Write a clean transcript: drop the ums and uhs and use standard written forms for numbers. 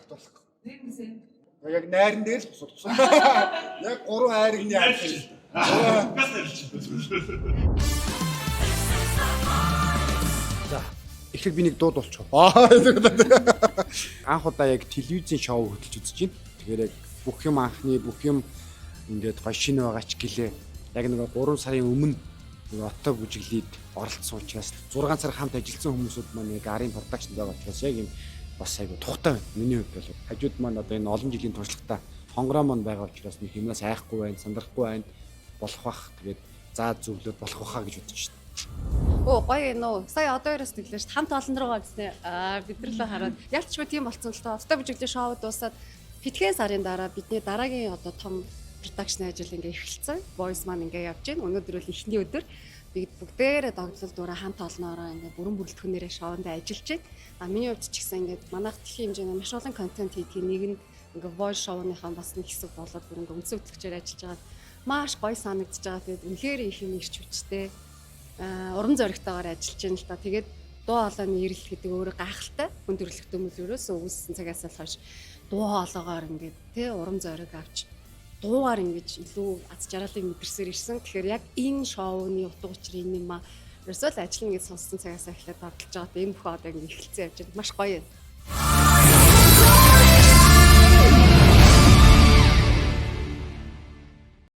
Дуусах. Яг найран дээр л тусалсан. Яг 3 айрны яарч. За, эхлээд би нэг дууд болчих. Анх удаа яг телевизийн шоу хөтлөж үзэж байна. Тэгэхээр яг бүх юм анхны бүх юм ингээд гоё шинэ байгаа ч гэлээ. Яг нэг 3 сарын өмнө нэг отто бүжиглээд оролцсон учраас 6 сар хамт ажилласан хүмүүсүүд маань яг арын продакшнд байгаа учраас яг юм бас айгу тухтай байна. Миний хувьд бол хажууд маань одоо энэ олон жилийн туршлагатай хонгороо маань байгаа учраас нэг юмнаас айхгүй байна, сандрахгүй байна, болох бах. Тэгээд заа зөвлөд болох баха гэж бодож байна. Оо гоё нөө. Сая одоо ерөөс тэглэж хамт олон руугаа гэсэн. Бид нар л хараад ялчгүй тийм болцсон л тоо. Отто бүжиглээ шоу дуусаад хэдхэн сарын дараа бидний дараагийн одоо том продакшн ажил ингээ эхэлсэн. Voice маань ингээ явж байна. Өнөөдөр бол эхний өдөр. Бид бүгдээрээ догтлол дураа хамт олноороо ингээ бүрэн бүрэлдэхүүнээрээ шоунд ажиллаж байна. Миний хувьд ч гэсэн ингээ манайх дэлхийн хэмжээний маш олон контент хийдгийг нэг нь ингээ voice шоуныхаа бас нэг хэсэг болоод бүр ингээ үндсэн хөтлөгчөөр ажиллаж байгаа. Маш гоё санагдаж байгаа. Тэгээд үнэхээр их юм ирч хүчтэй. Уран зоригтойгоор ажиллаж байна л да. Тэгээд дуу хоолойны ирэл гэдэг өөрөө гайхалтай. Хүндрэлт төмөлөрөөс үүссэн цагаас л хойш дуу хоолойгоор ингээд тий уран зориг авч дуугаар ингэж илүү аз жаргалыг мэдэрсээр ирсэн. Тэгэхээр яг энэ шоуны утга учир энэ юм аа. Ерөөсөө л ажиллана гэж сонссон цагаас эхлээд бодлож байгаа. Энэ бүхэн одоо ингэ эхэлсэн явж байна. Маш гоё юм.